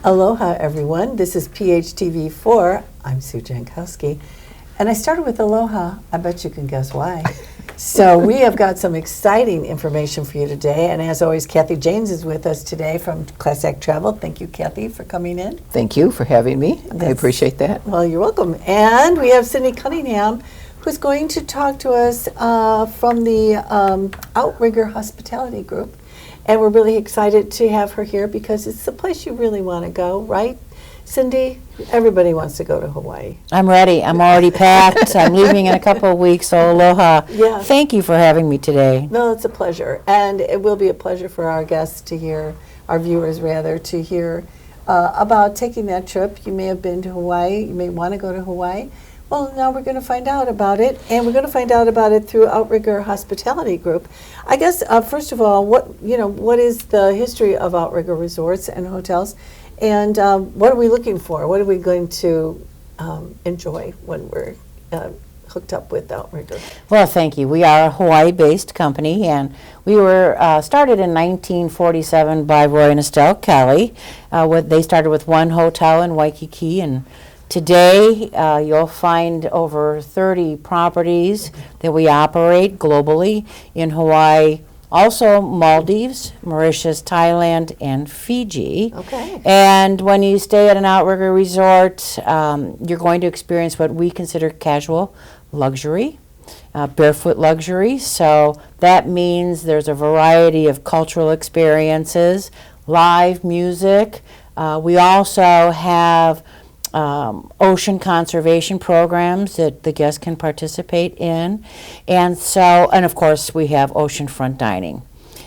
Aloha, everyone. This is PHTV4. I'm Sue Jankowski. And I started with aloha. I bet you can guess why. So we have got some exciting information for you today. And as always, Kathy Janes is with us today from Class Act Travel. Thank you, Kathy, for coming in. Thank you for having me. I appreciate that. Well, you're welcome. And we have Cindy Cunningham, who's going to talk to us from the Outrigger Hospitality Group. And we're really excited to have her here because it's the place you really want to go, right? Cindy, everybody wants to go to Hawaii. I'm ready. I'm already packed. I'm leaving in a couple of weeks, so aloha. Yeah. Thank you for having me today. No, it's a pleasure. And it will be a pleasure for our guests to hear, our viewers rather, to hear about taking that trip. You may have been to Hawaii. You may want to go to Hawaii. Well, now we're going to find out about it, and we're going to find out about it through Outrigger Hospitality Group. I guess, first of all, what is the history of Outrigger Resorts and Hotels, and what are we looking for? What are we going to enjoy when we're hooked up with Outrigger? Well, thank you. We are a Hawaii-based company, and we were started in 1947 by Roy and Estelle Kelly. They started with one hotel in Waikiki, and today, you'll find over 30 properties that we operate globally in Hawaii, also Maldives, Mauritius, Thailand, and Fiji. Okay. And when you stay at an Outrigger resort, you're going to experience what we consider casual luxury, barefoot luxury. So that means there's a variety of cultural experiences, live music. We also have ocean conservation programs that the guests can participate in, and of course we have oceanfront dining.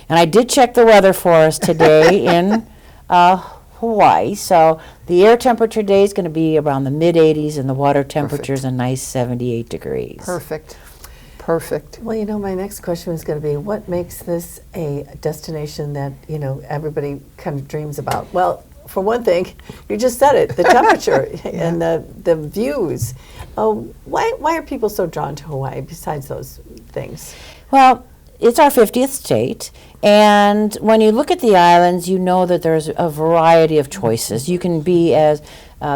And I did check the weather for us today in Hawaii, so the air temperature today is going to be around the mid-80s and the water temperature is a nice 78 degrees. Perfect. Perfect. Well, my next question was going to be, what makes this a destination that, everybody kind of dreams about? Well, for one thing, you just said it, the temperature and the views. Why are people so drawn to Hawaii besides those things? Well, it's our 50th state, and when you look at the islands, you know that there's a variety of choices. You can be as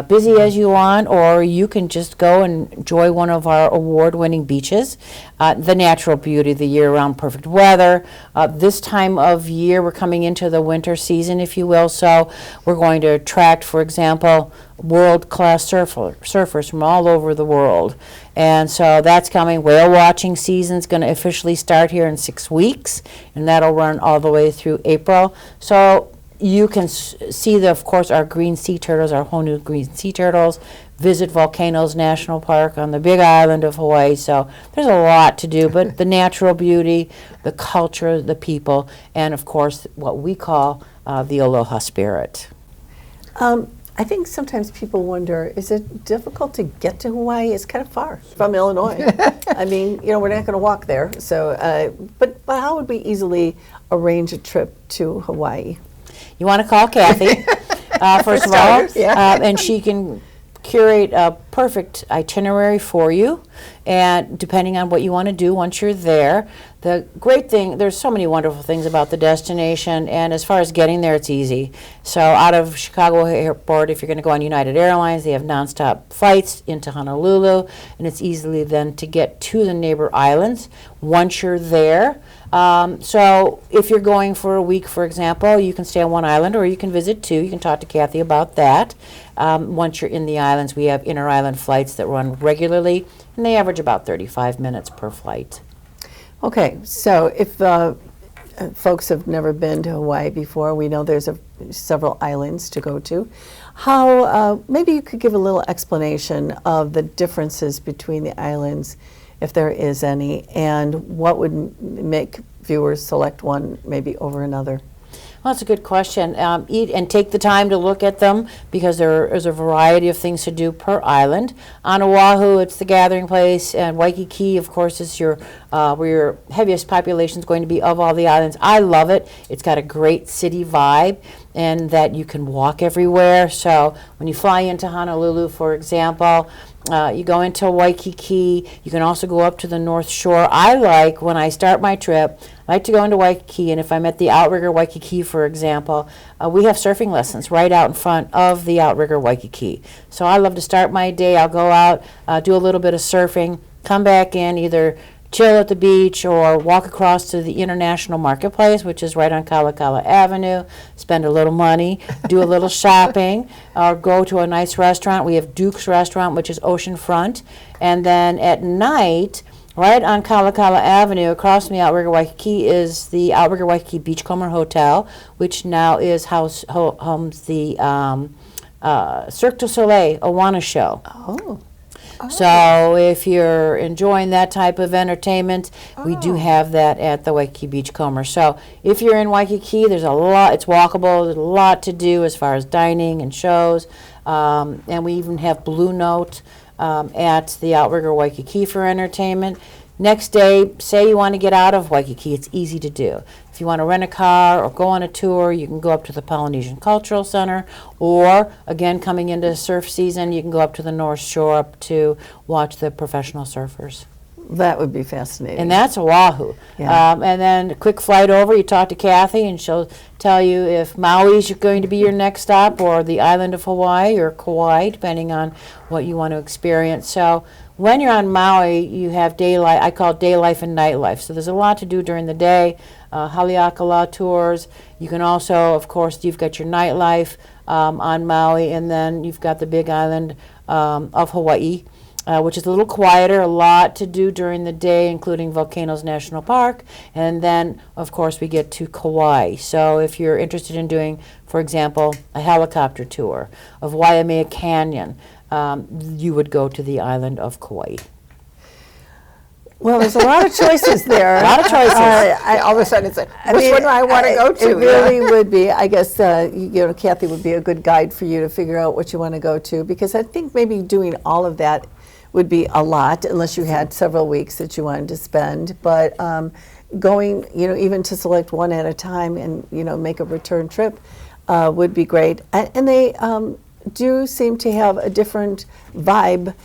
busy as you want, or you can just go and enjoy one of our award-winning beaches. The natural beauty, the year-round perfect weather. This time of year, we're coming into the winter season, if you will, so we're going to attract, for example, world-class surfers from all over the world. And so that's coming. Whale watching season is going to officially start here in 6 weeks, and that'll run all the way through April. So you can see, of course, our green sea turtles, our whole new green sea turtles, visit Volcanoes National Park on the Big Island of Hawaii. So there's a lot to do, but the natural beauty, the culture, the people, and, of course, what we call the aloha spirit. I think sometimes people wonder, is it difficult to get to Hawaii? It's kind of far from Illinois. I mean, we're not going to walk there. So, but how would we easily arrange a trip to Hawaii? You want to call Kathy, first of all, and she can curate a perfect itinerary for you, and depending on what you want to do once you're there. The great thing, there's so many wonderful things about the destination, and as far as getting there, it's easy. So out of Chicago Airport, if you're going to go on United Airlines, they have nonstop flights into Honolulu, and it's easily then to get to the neighbor islands once you're there. So if you're going for a week, for example, you can stay on one island or you can visit two. You can talk to Kathy about that. Once you're in the islands, we have inter-island flights that run regularly, and they average about 35 minutes per flight. Okay, so if folks have never been to Hawaii before, we know there's several islands to go to. How, maybe you could give a little explanation of the differences between the islands, if there is any, and what would make viewers select one maybe over another? Well, that's a good question. Eat and take the time to look at them because there is a variety of things to do per island. On Oahu, it's the gathering place, and Waikiki, of course, is where your heaviest population is going to be of all the islands. I love it. It's got a great city vibe, and that you can walk everywhere. So when you fly into Honolulu, for example, You go into Waikiki. You can also go up to the North Shore. I like, when I start my trip, I like to go into Waikiki, and if I'm at the Outrigger Waikiki, for example, we have surfing lessons right out in front of the Outrigger Waikiki. So I love to start my day. I'll go out, do a little bit of surfing, come back in, either chill at the beach or walk across to the International Marketplace, which is right on Kalakaua Avenue, spend a little money, do a little shopping, or go to a nice restaurant. We have Duke's Restaurant, which is oceanfront. And then at night, right on Kalakaua Avenue, across from the Outrigger Waikiki, is the Outrigger Waikiki Beachcomber Hotel, which now is homes the Cirque du Soleil Awana show. Oh. So if you're enjoying that type of entertainment, we do have that at the Waikiki Beachcomber. So if you're in Waikiki, there's a lot, it's walkable, there's a lot to do as far as dining and shows. And we even have Blue Note at the Outrigger Waikiki for entertainment. Next day, say you want to get out of Waikiki, it's easy to do. If you want to rent a car or go on a tour, you can go up to the Polynesian Cultural Center, or again, coming into surf season, you can go up to the North Shore up to watch the professional surfers. That would be fascinating. And that's Oahu. Yeah. And then a quick flight over, you talk to Kathy, and she'll tell you if Maui's going to be your next stop, or the island of Hawaii, or Kauai, depending on what you want to experience. So when you're on Maui, you have daylight. I call it day life and night life. So there's a lot to do during the day. Haleakala tours. You can also, of course, you've got your nightlife on Maui, and then you've got the big island of Hawaii, which is a little quieter, a lot to do during the day, including Volcanoes National Park. And then, of course, we get to Kauai. So if you're interested in doing, for example, a helicopter tour of Waimea Canyon, you would go to the island of Kauai. Well, there's a lot of choices there. A lot of choices. All of a sudden, it's like, which one do I want to go to? It really would be. I guess Kathy would be a good guide for you to figure out what you want to go to, because I think maybe doing all of that would be a lot, unless you had several weeks that you wanted to spend. But going, even to select one at a time and make a return trip would be great. And they do seem to have a different vibe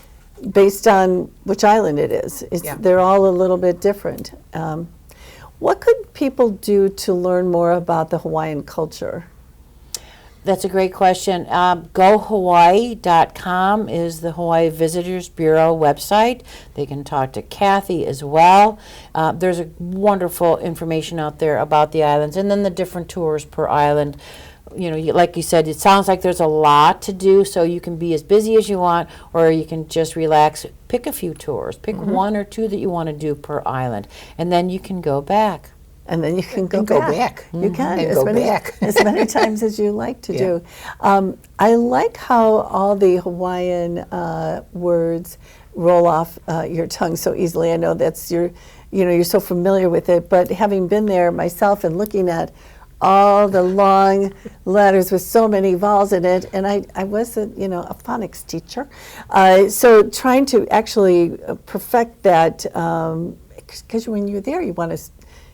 based on which island it is. They're all a little bit different. What could people do to learn more about the Hawaiian culture? That's a great question. GoHawaii.com is the Hawaii Visitors Bureau website. They can talk to Kathy as well. There's a wonderful information out there about the islands, and then the different tours per island. Like you said, it sounds like there's a lot to do, so you can be as busy as you want, or you can just relax. Pick a few tours. Pick one or two that you want to do per island, and then you can go back. And then you can go back. You can, And as go many, back. as many times as you like to do. I like how all the Hawaiian words roll off your tongue so easily. I know that's you're so familiar with it, but having been there myself and looking at all the long letters with so many vowels in it, and I was a phonics teacher, so trying to actually perfect that, because when you're there you want to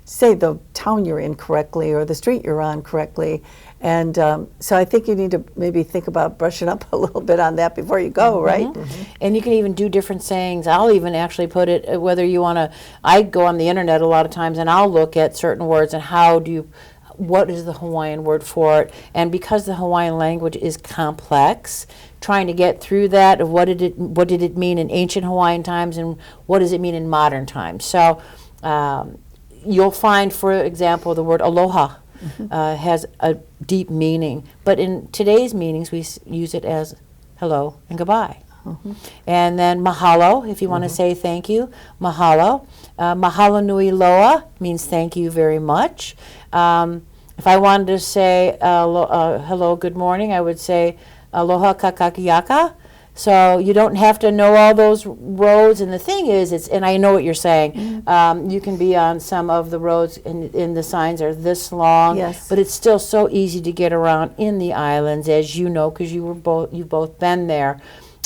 say the town you're in correctly or the street you're on correctly, and so I think you need to maybe think about brushing up a little bit on that before you go, right? Mm-hmm. And you can even do different sayings. I'll even actually put it, whether you want to, I go on the internet a lot of times and I'll look at certain words and what is the Hawaiian word for it? And because the Hawaiian language is complex, trying to get through that of what did it mean in ancient Hawaiian times and what does it mean in modern times. So you'll find, for example, the word aloha has a deep meaning, but in today's meanings we use it as hello and goodbye. And then mahalo, if you want to say thank you, mahalo. Mahalo nui loa means thank you very much. If I wanted to say hello, good morning, I would say aloha kakakiaka. So you don't have to know all those roads. And the thing is, and I know what you're saying, you can be on some of the roads and the signs are this long, Yes. but it's still so easy to get around in the islands, as you know, because you've both been there.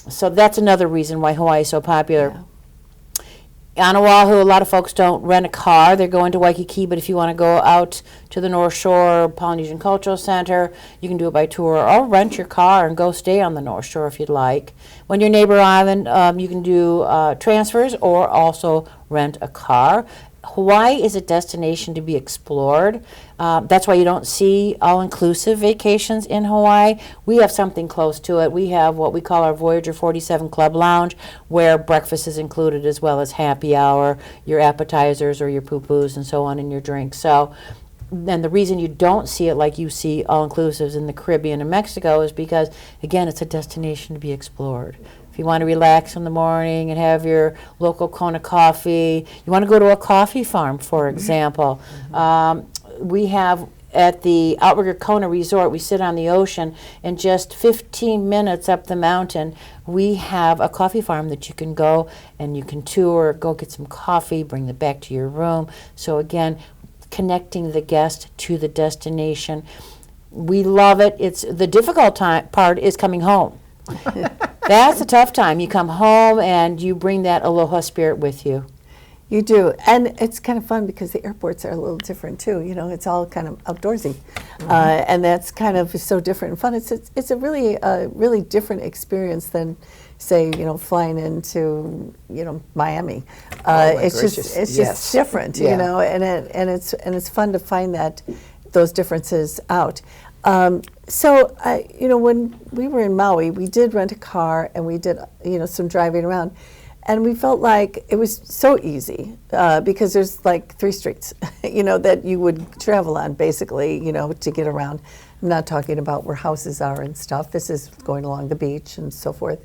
So that's another reason why Hawaii is so popular. On Oahu, a lot of folks don't rent a car. They're going to Waikiki, but if you want to go out to the North Shore Polynesian Cultural Center, you can do it by tour or rent your car and go stay on the North Shore if you'd like. When you're neighbor island, you can do transfers or also rent a car. Hawaii is a destination to be explored. That's why you don't see all-inclusive vacations in Hawaii. We have something close to it. We have what we call our Voyager 47 Club Lounge, where breakfast is included as well as happy hour, your appetizers or your poo-poos and so on, and your drinks. So, and the reason you don't see it like you see all-inclusives in the Caribbean and Mexico is because, again, it's a destination to be explored. If you want to relax in the morning and have your local Kona coffee, you want to go to a coffee farm, for example. We have at the Outrigger Kona Resort, we sit on the ocean, and just 15 minutes up the mountain, we have a coffee farm that you can go and you can tour, go get some coffee, bring it back to your room. So again, connecting the guest to the destination. We love it. It's the difficult part is coming home. That's a tough time. You come home and you bring that aloha spirit with you. You do, and it's kind of fun because the airports are a little different too. You know, it's all kind of outdoorsy, and that's kind of so different and fun. It's a really different experience than, say, you know, flying into, you know, Miami. It's just different, you know, and it's fun to find those differences out. So, you know, when we were in Maui, we did rent a car and we did, you know, some driving around. And we felt like it was so easy because there's like 3 streets, you know, that you would travel on basically, you know, to get around. I'm not talking about where houses are and stuff. This is going along the beach and so forth.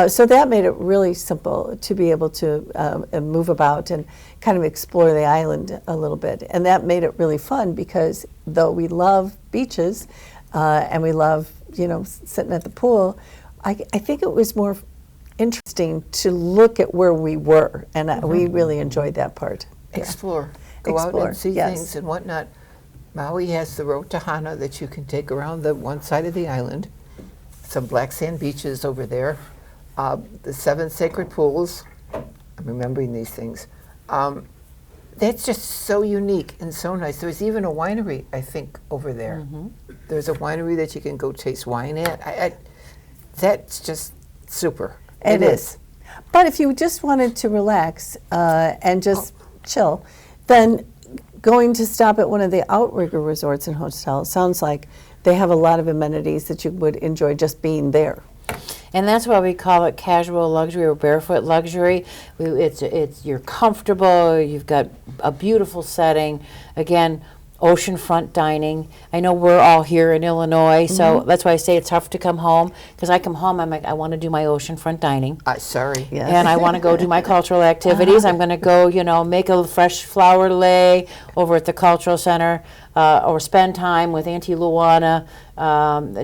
So that made it really simple to be able to move about and kind of explore the island a little bit. And that made it really fun because though we love beaches and we love, you know, sitting at the pool, I think it was more interesting to look at where we were, and we really enjoyed that part. Explore. Go out and see things and whatnot. Maui has the road to Hana that you can take around the one side of the island. Some black sand beaches over there. The 7 sacred pools. I'm remembering these things. That's just so unique and so nice. There's even a winery, I think, over there. There's a winery that you can go taste wine at. That's just super. It is. But if you just wanted to relax and just chill, then going to stop at one of the Outrigger resorts and hotels sounds like they have a lot of amenities that you would enjoy just being there. And that's why we call it casual luxury or barefoot luxury. You're comfortable, you've got a beautiful setting. Again, oceanfront dining. I know we're all here in Illinois, so that's why I say it's tough to come home, because I come home, I'm like, I want to do my oceanfront dining. Sorry. Yes. And I want to go do my cultural activities. I'm going to go, you know, make a fresh flower lei over at the Cultural Center, or spend time with Auntie Luana,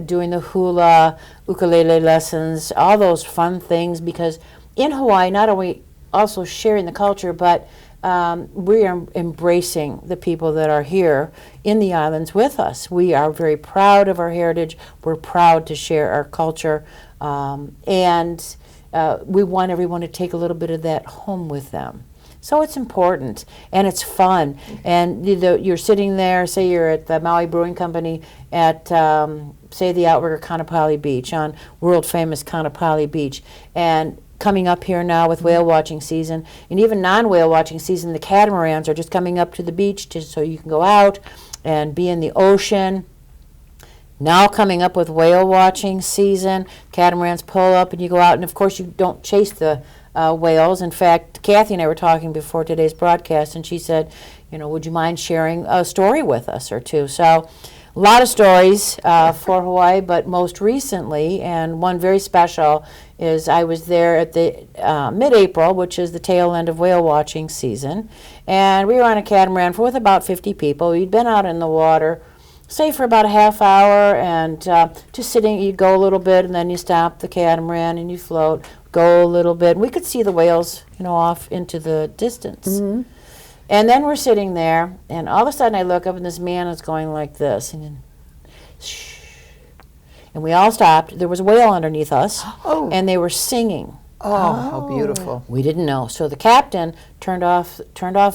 doing the hula, ukulele lessons, all those fun things, because in Hawaii, not only also sharing the culture, but we are embracing the people that are here in the islands with us. We are very proud of our heritage. We're proud to share our culture. And we want everyone to take a little bit of that home with them. So it's important, and it's fun. And you're sitting there, say you're at the Maui Brewing Company at, say, the Outrigger Kaanapali Beach, on world-famous Kaanapali Beach. And coming up here now with whale watching season, and even non-whale watching season, the catamarans are just coming up to the beach so you can go out and be in the ocean. Now coming up with whale watching season, catamarans pull up and you go out, and of course you don't chase the whales. In fact, Kathy and I were talking before today's broadcast, and she said, you know, would you mind sharing a story with us or two? So a lot of stories for Hawaii, but most recently, and one very special, is I was there at the mid-April, which is the tail end of whale watching season, and we were on a catamaran with about 50 people. We'd been out in the water, say, for about a half hour, and just sitting, you go a little bit, and then you stop the catamaran and you float, go a little bit. We could see the whales, you know, off into the distance. And then we're sitting there, and all of a sudden I look up, and this man is going like this, and then, shh. And we all stopped. There was a whale underneath us, and they were singing. Oh, how beautiful. We didn't know. So the captain turned off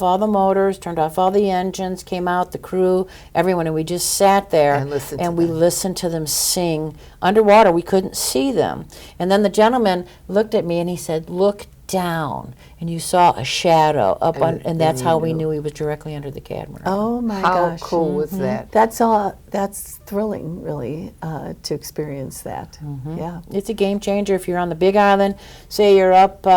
all the motors, turned off all the engines, came out, the crew, everyone, and we just sat there And listened to we them. listened to them sing underwater. We couldn't see them. And then the gentleman looked at me and he said, "Look down." And you saw a shadow up on, and that's how we knew he was directly under the catamaran. Oh my How gosh. cool was that? That's thrilling, really, to experience that. Yeah. It's a game changer if you're on the Big Island. Say you're up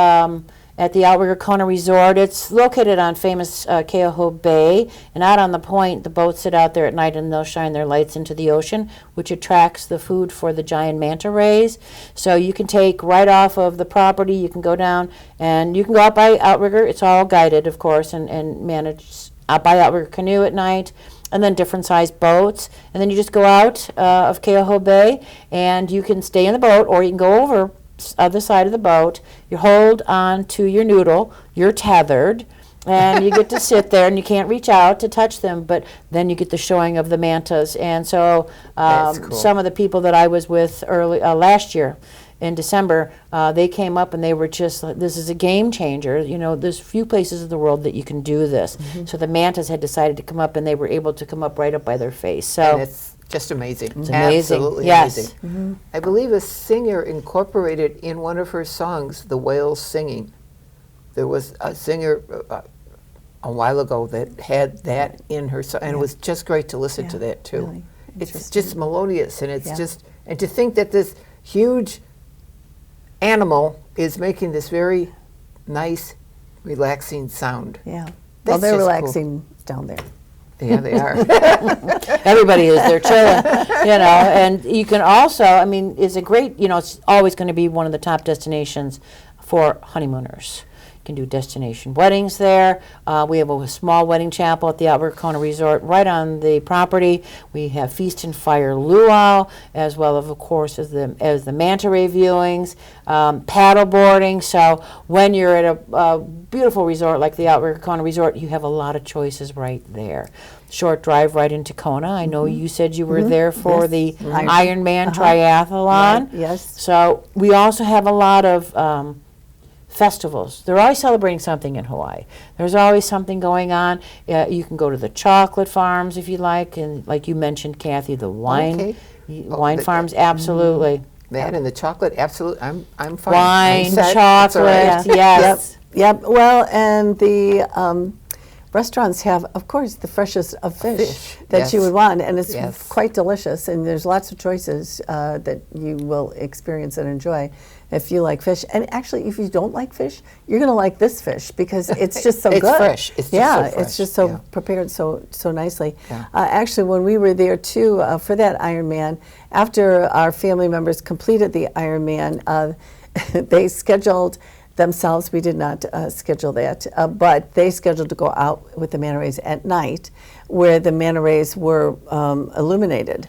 at the Outrigger Kona Resort. It's located on famous Keauhou Bay, and out on the point, the boats sit out there at night and they'll shine their lights into the ocean, which attracts the food for the giant manta rays. So you can take right off of the property, you can go down, and you can go out by Outrigger. It's all guided, of course, and managed out by Outrigger canoe at night, and then different sized boats. And then you just go out of Keauhou Bay, and you can stay in the boat, or you can go over other side of the boat. You hold on to your noodle, you're tethered, and you get to sit there, and you can't reach out to touch them, but then you get the showing of the mantas. And so That's cool. some of the people that I was with early last year in December, they came up and they were just like, this is a game changer. You know, there's few places in the world that you can do this. So the mantas had decided to come up, and they were able to come up right up by their face. So And it's just amazing. It's amazing. Absolutely Yes. amazing. I believe a singer incorporated in one of her songs the whales singing. There was a singer a while ago that had that in her song, and it was just great to listen to that too. Really It's interesting. just melodious, and it's just, and to think that this huge animal is making this very nice, relaxing sound. Yeah. Well, That's they're just cool. relaxing down there. Yeah, they are. everybody is there chilling, you know. And you can also, I mean, it's a great, you know, it's always going to be one of the top destinations for honeymooners. You can do destination weddings there. We have a small wedding chapel at the Outrigger Kona Resort right on the property. We have Feast and Fire Luau, as well of course as the manta ray viewings, paddle boarding. So when you're at a beautiful resort like the Outrigger Kona Resort, you have a lot of choices right there. Short drive right into Kona. I know you said you were there for the Ironman triathlon. Right, yes. So we also have a lot of festivals. They're always celebrating something in Hawaii. There's always something going on. You can go to the chocolate farms if you like, and like you mentioned, Kathy, the wine wine farms, absolutely. That and the chocolate, absolutely. I'm fine. Wine, I'm set. It's chocolate, all right. yes. Yep. Well, and the restaurants have, of course, the freshest of fish that you yes. would want, and it's Yes. quite delicious. And there's lots of choices that you will experience and enjoy if you like fish. And actually, if you don't like fish, you're going to like this fish because it's just so It's good. fresh. It's just yeah, so fresh. it's just so Yeah. prepared so nicely. Yeah. Actually, when we were there too for that Ironman, after our family members completed the Ironman, they scheduled themselves. We did not schedule that, but they scheduled to go out with the manta rays at night, where the manta rays were illuminated.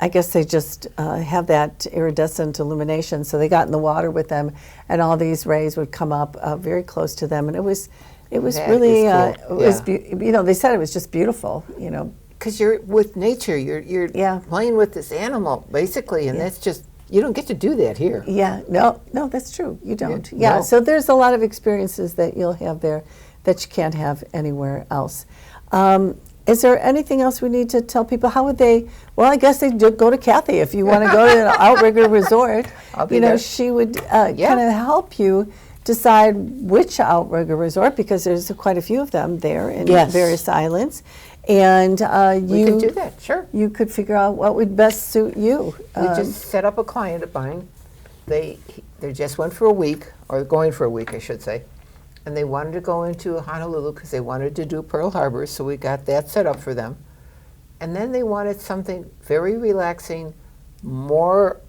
I guess they just have that iridescent illumination. So they got in the water with them, and all these rays would come up very close to them, and it was That really is cool. it was you know, they said it was just beautiful, you know. Because you're with nature, you're Yeah. playing with this animal basically, and that's just, you don't get to do that here. Yeah, no, that's true. You don't. Yeah, no. so there's a lot of experiences that you'll have there that you can't have anywhere else. Is there anything else we need to tell people? How would they? Well, I guess they go to Kathy if you want to go to an Outrigger Resort. I'll be You know, there. she would kind of help you decide which Outrigger Resort, because there's quite a few of them there in Yes. various islands, and We you can do that, sure. you could figure out what would best suit you. We just set up a client of mine. They just went for a week, or going for a week, I should say. And they wanted to go into Honolulu because they wanted to do Pearl Harbor, so we got that set up for them. And then they wanted something very relaxing, more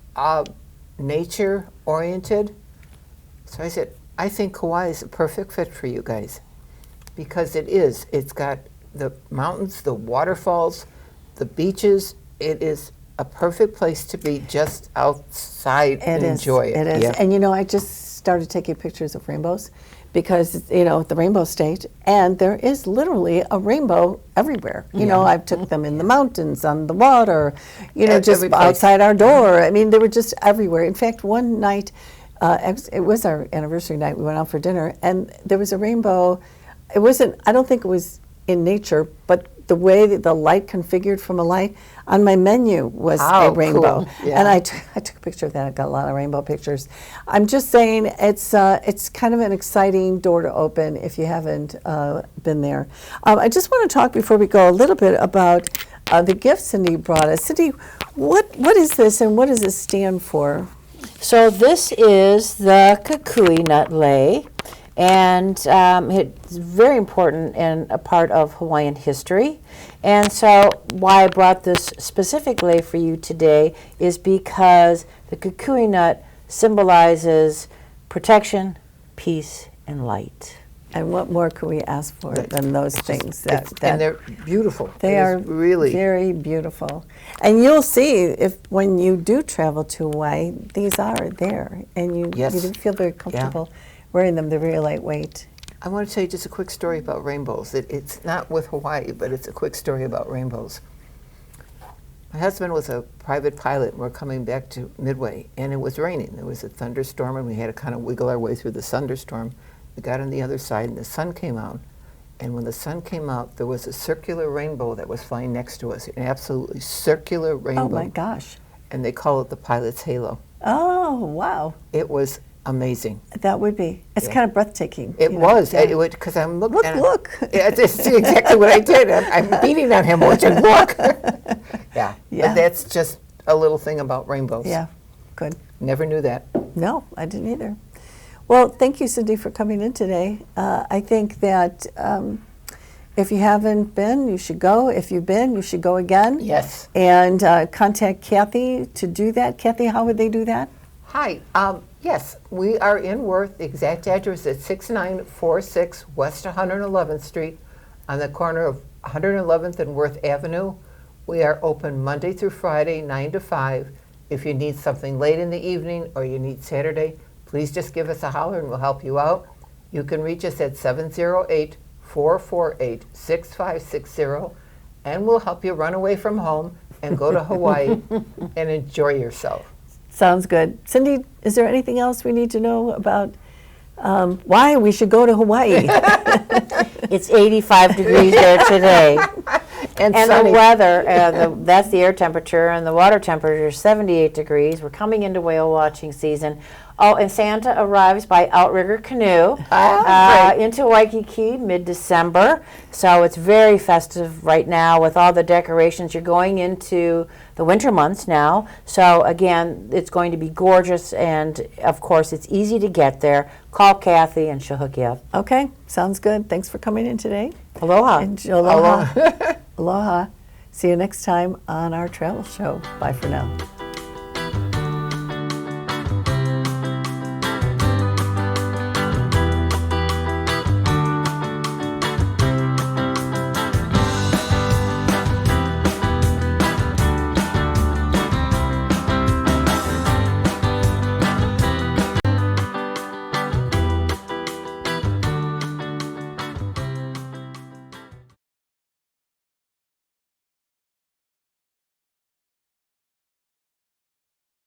nature-oriented. So I said, I think Kauai is a perfect fit for you guys, because it is. It's got the mountains, the waterfalls, the beaches. It is a perfect place to be just outside and enjoy it. It is. Yeah. And you know, I just started taking pictures of rainbows because, you know, the Rainbow State, and there is literally a rainbow everywhere. You know, I've took them in the mountains, on the water, you know, just Every place. outside our door. I mean, they were just everywhere. In fact, one night It was our anniversary night. We went out for dinner, and there was a rainbow. It wasn't, I don't think it was in nature, but the way that the light configured from a light on my menu was a rainbow. Cool. Yeah. And I took a picture of that. I got a lot of rainbow pictures. I'm just saying it's kind of an exciting door to open if you haven't been there. I just want to talk before we go a little bit about the gift Cindy brought us. Cindy, what is this and what does it stand for? So this is the kukui nut lei, and it's very important and a part of Hawaiian history. And so why I brought this specifically for you today is because the kukui nut symbolizes protection, peace, and light. And what more could we ask for than those things? And they're beautiful. They are really very beautiful. And you'll see if when you do travel to Hawaii, these are there, and you do feel very comfortable wearing them. They're very lightweight. I want to tell you just a quick story about rainbows. It's not with Hawaii, but it's a quick story about rainbows. My husband was a private pilot, and we're coming back to Midway, and it was raining. There was a thunderstorm, and we had to kind of wiggle our way through the thunderstorm. We got on the other side, and the sun came out. And when the sun came out, there was a circular rainbow that was flying next to us, an absolutely circular rainbow. Oh, my gosh. And they call it the pilot's halo. Oh, wow. It was amazing. That would be. It's kind of breathtaking. It was. Because I'm looking at Look. Yeah, that's exactly what I did. I'm beating on him. Would you look? Yeah. But that's just a little thing about rainbows. Yeah, good. Never knew that. No, I didn't either. Well, thank you, Cindy, for coming in today. I think that if you haven't been, you should go. If you've been, you should go again. Yes. And contact Kathy to do that. Kathy, how would they do that? Hi. Yes, we are in Worth. The exact address is 6946 West 111th Street on the corner of 111th and Worth Avenue. We are open Monday through Friday, 9 to 5. If you need something late in the evening or you need Saturday, please just give us a holler and we'll help you out. You can reach us at 708-448-6560, and we'll help you run away from home and go to Hawaii and enjoy yourself. Sounds good. Cindy, is there anything else we need to know about why we should go to Hawaii? It's 85 degrees there today. And the weather, that's the air temperature, and the water temperature is 78 degrees. We're coming into whale watching season. Oh, and Santa arrives by outrigger canoe into Waikiki mid-December. So it's very festive right now with all the decorations. You're going into the winter months now. So again, it's going to be gorgeous, and of course, it's easy to get there. Call Kathy and she'll hook you up. Okay, sounds good. Thanks for coming in today. Aloha. And aloha. Aloha. See you next time on our travel show. Bye for now.